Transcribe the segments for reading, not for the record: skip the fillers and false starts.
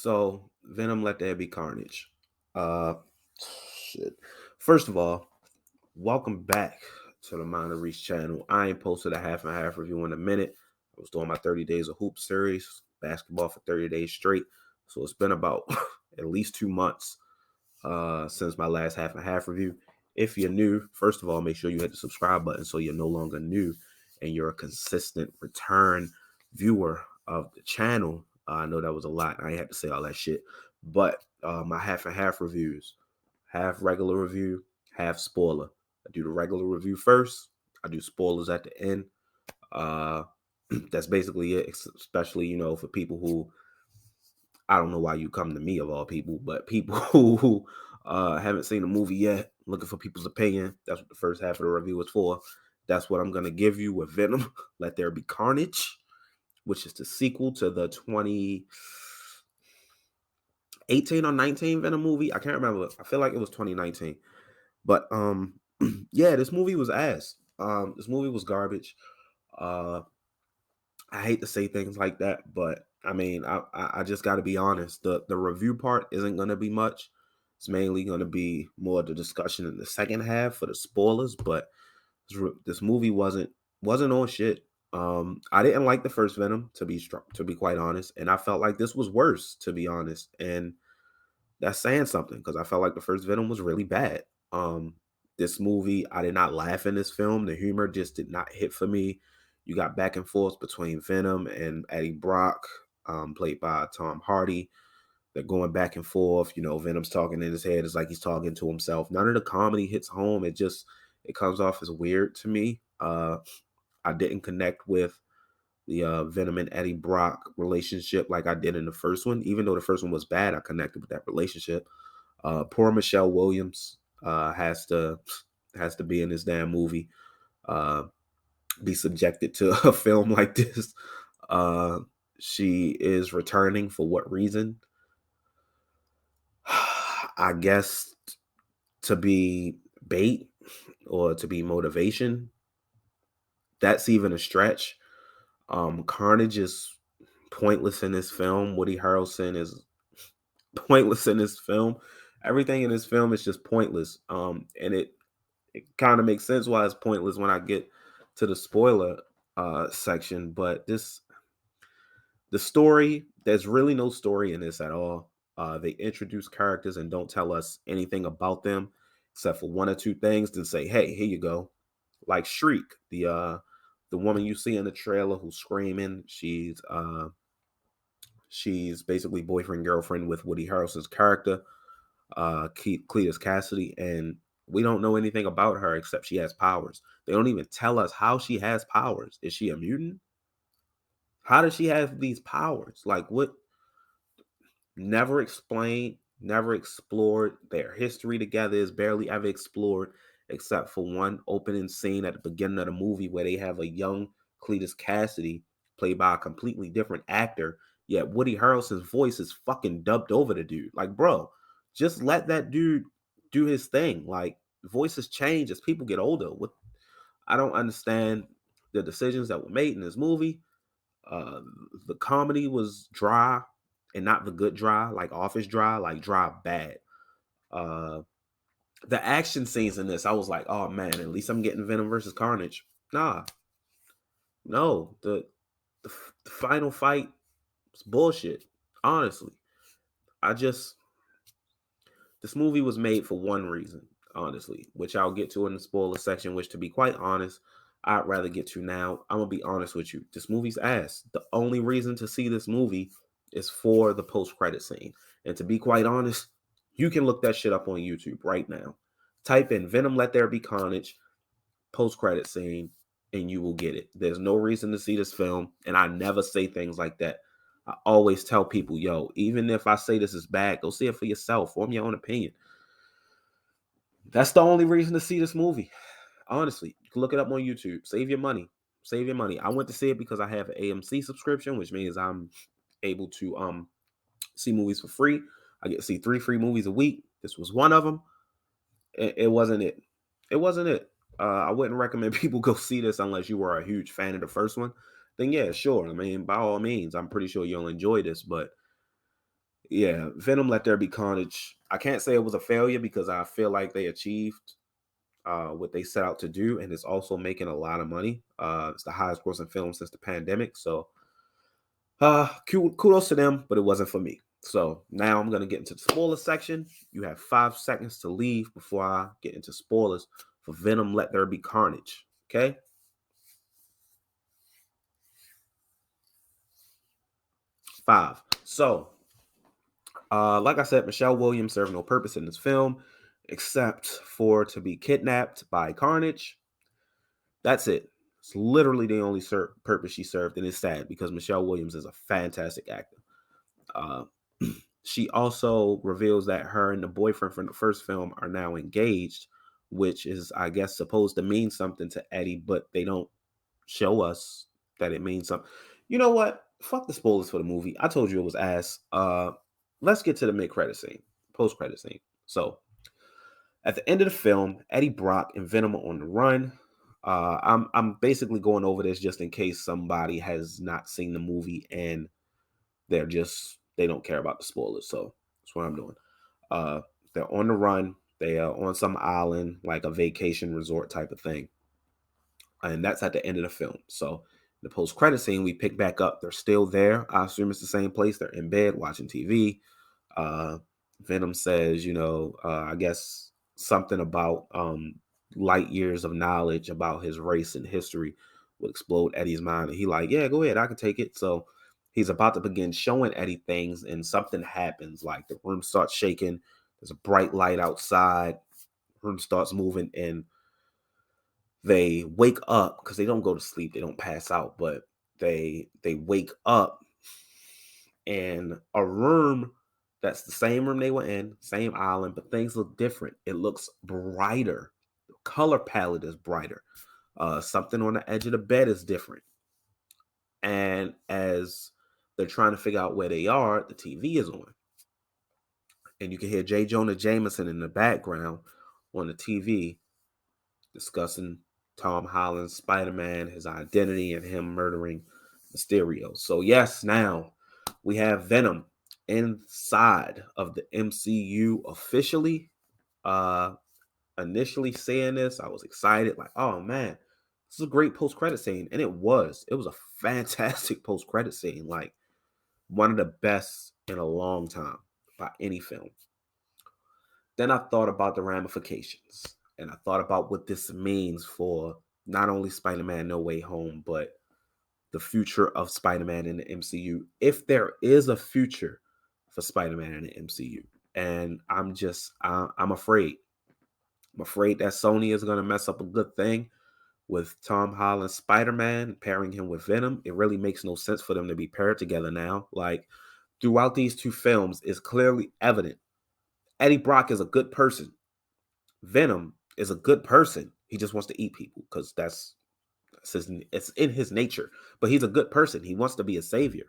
So Venom, let there be carnage. Uh, shit. First of all, welcome back to the MindOfReese channel. I ain't posted a half and half review in a minute. I was doing my 30 days of hoop series, basketball for 30 days straight. So it's been about at least 2 months since my last half and half review. If you're new, first of all, make sure you hit the subscribe button so you're no longer new and you're a consistent return viewer of the channel. I know that was a lot. I ain't had to say all that shit, but my half and half reviews, half regular review, half spoiler. I do the regular review first. I do spoilers at the end. Uh, that's basically it. Especially for people who, I don't know why you come to me of all people, but people who haven't seen the movie yet, looking for people's opinion. That's what the first half of the review is for. That's what I'm gonna give you with Venom. Let There Be Carnage, which is the sequel to the 2018 or 19 Venom movie. I can't remember. I feel like it was 2019. But yeah, this movie was ass. This movie was garbage. Uh, I hate to say things like that, but I mean, I just got to be honest. The review part isn't going to be much. It's mainly going to be more the discussion in the second half for the spoilers. But this movie wasn't on shit. I didn't like the first Venom to be quite honest, and I felt like this was worse to be honest, and that's saying something because I felt like the first Venom was really bad. This movie, I did not laugh in this film. The humor just did not hit for me. You got back and forth between Venom and Eddie Brock, played by Tom Hardy. They're going back and forth. Venom's talking in his head. It's like he's talking to himself. None of the comedy hits home. It comes off as weird to me. I didn't connect with the Venom and Eddie Brock relationship like I did in the first one. Even though the first one was bad, I connected with that relationship. Poor Michelle Williams has to be in this damn movie. Uh, be subjected to a film like this. Uh, she is returning for what reason? I guess to be bait or to be motivation. That's even a stretch. Carnage is pointless in this film. Woody Harrelson is pointless in this film. Everything in this film is just pointless. And it kind of makes sense why it's pointless when I get to the spoiler section. But the story, there's really no story in this at all. They introduce characters and don't tell us anything about them except for one or two things. Then say, "Hey, here you go." Like Shriek, the woman you see in the trailer who's screaming. She's basically boyfriend girlfriend with Woody Harrelson's character, Cletus Cassidy, and we don't know anything about her except she has powers. They don't even tell us how she has powers. Is she a mutant? How does she have these powers? Like what? Never explained, never explored. Their history together is barely ever explored, except for one opening scene at the beginning of the movie where they have a young Cletus Cassidy played by a completely different actor. Yet Woody Harrelson's voice is fucking dubbed over the dude. Like, bro, just let that dude do his thing. Like, voices change as people get older. What I don't understand the decisions that were made in this movie. Uh, the comedy was dry and not the good dry, like Office dry, like dry bad. Uh, the action scenes in this, I was like, oh man, at least I'm getting Venom versus Carnage. Nah, no, the final fight was bullshit. Honestly, I just this movie was made for one reason, honestly, which I'll get to in the spoiler section. Which, to be quite honest, I'd rather get to now. I'm gonna be honest with you. This movie's ass. The only reason to see this movie is for the post-credit scene. And to be quite honest, you can look that shit up on YouTube right now. Type in Venom Let There Be Carnage post-credit scene and you will get it. There's no reason to see this film. And I never say things like that. I always tell people, yo, even if I say this is bad, go see it for yourself. Form your own opinion. That's the only reason to see this movie. Honestly, you can look it up on YouTube. Save your money. Save your money. I went to see it because I have an AMC subscription, which means I'm able to see movies for free. I get to see 3 free movies a week. This was one of them. It wasn't it. It wasn't it. I wouldn't recommend people go see this unless you were a huge fan of the first one. Then yeah, sure. I mean, by all means, I'm pretty sure you'll enjoy this. But Yeah, Venom Let There Be Carnage. I can't say it was a failure because I feel like they achieved what they set out to do, and it's also making a lot of money. It's the highest grossing film since the pandemic. So kudos to them, but it wasn't for me. So now I'm gonna get into the spoiler section. You have 5 seconds to leave before I get into spoilers for Venom Let There Be Carnage. Okay. 5. So like I said, Michelle Williams served no purpose in this film except for to be kidnapped by Carnage. That's it. It's literally the only purpose she served, and it's sad because Michelle Williams is a fantastic actor. Uh, she also reveals that her and the boyfriend from the first film are now engaged, which is, I guess, supposed to mean something to Eddie, but they don't show us that it means something. You know what? Fuck the spoilers for the movie. I told you it was ass. Let's get to the mid-credit scene, post-credit scene. So at the end of the film, Eddie Brock and Venom are on the run. I'm basically going over this just in case somebody has not seen the movie and they don't care about the spoilers. So that's what I'm doing. Uh, they're on the run. They are on some island, like a vacation resort type of thing, and that's at the end of the film. So the post credit scene, we pick back up. They're still there. I assume it's the same place. They're in bed watching TV. Uh, Venom says, I guess something about light years of knowledge about his race and history would explode Eddie's mind. And he like, yeah, go ahead, I can take it. So he's about to begin showing Eddie things, and something happens. Like the room starts shaking. There's a bright light outside. Room starts moving, and they wake up because they don't go to sleep. They don't pass out, but they wake up in a room that's the same room they were in, same island, but things look different. It looks brighter. The color palette is brighter. Something on the edge of the bed is different. And as they're trying to figure out where they are, the TV is on. And you can hear J. Jonah Jameson in the background on the TV discussing Tom Holland's Spider-Man, his identity, and him murdering Mysterio. So yes, now we have Venom inside of the MCU officially. Initially saying this, I was excited, like, oh man, this is a great post-credit scene. And it was a fantastic post-credit scene, like one of the best in a long time by any film. Then I thought about the ramifications, and I thought about what this means for not only Spider-Man No Way Home, but the future of Spider-Man in the MCU, if there is a future for Spider-Man in the MCU. And I'm afraid. I'm afraid that Sony is going to mess up a good thing with Tom Holland's Spider-Man, pairing him with Venom. It really makes no sense for them to be paired together now. Like, throughout these two films, it's clearly evident Eddie Brock is a good person. Venom is a good person. He just wants to eat people because it's in his nature. But he's a good person. He wants to be a savior.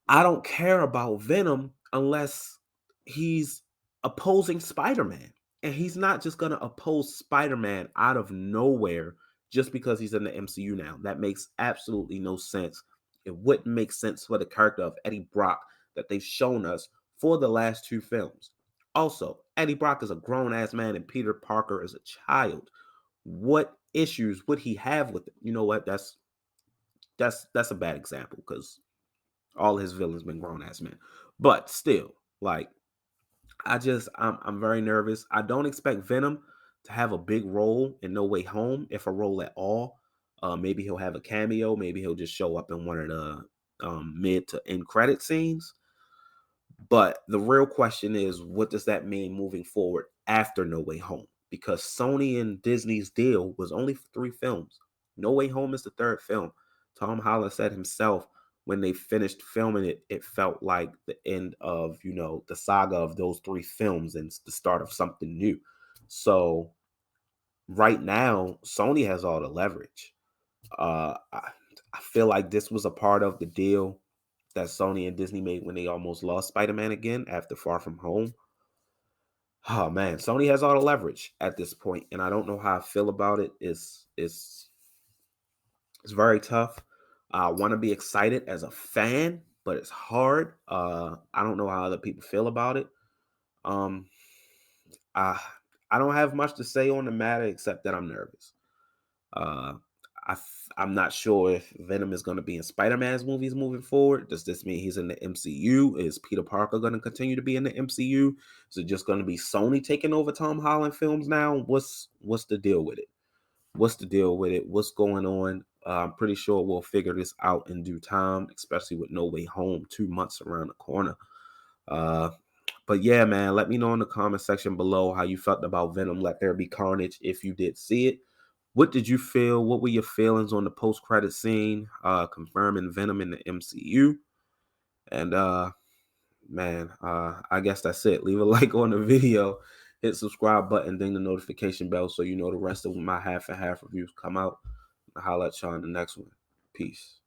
I don't care about Venom unless he's opposing Spider-Man. And he's not just going to oppose Spider-Man out of nowhere just because he's in the MCU now. That makes absolutely no sense. It wouldn't make sense for the character of Eddie Brock that they've shown us for the last two films. Also, Eddie Brock is a grown-ass man and Peter Parker is a child. What issues would he have with it? You know what? That's a bad example because all his villains been grown ass men. But still, like, I'm very nervous. I don't expect Venom to have a big role in No Way Home, if a role at all. Maybe he'll have a cameo. Maybe he'll just show up in one of the mid to end credit scenes. But the real question is, what does that mean moving forward after No Way Home? Because Sony and Disney's deal was only for 3 films. No Way Home is the third film. Tom Holland said himself when they finished filming it, it felt like the end of, the saga of those 3 films and the start of something new. So right now, Sony has all the leverage. I feel like this was a part of the deal that Sony and Disney made when they almost lost Spider-Man again after Far From Home. Oh man, Sony has all the leverage at this point, and I don't know how I feel about it. It's very tough. I want to be excited as a fan but it's hard. I don't know how other people feel about it. Um, I I don't have much to say on the matter except that I'm nervous. Uh, I'm not sure if Venom is going to be in Spider-Man's movies moving forward. Does this mean he's in the MCU? Is Peter Parker going to continue to be in the MCU? Is it just going to be Sony taking over Tom Holland films now? What's the deal with it? What's the deal with it? What's going on? I'm pretty sure we'll figure this out in due time, especially with No Way Home 2 months around the corner. Uh, but yeah, man, let me know in the comment section below how you felt about Venom Let There Be Carnage if you did see it. What did you feel? What were your feelings on the post-credit scene confirming Venom in the MCU? And man, I guess that's it. Leave a like on the video, hit subscribe button, ding the notification bell so you know the rest of my half and half reviews come out. I'll holla at y'all in the next one. Peace.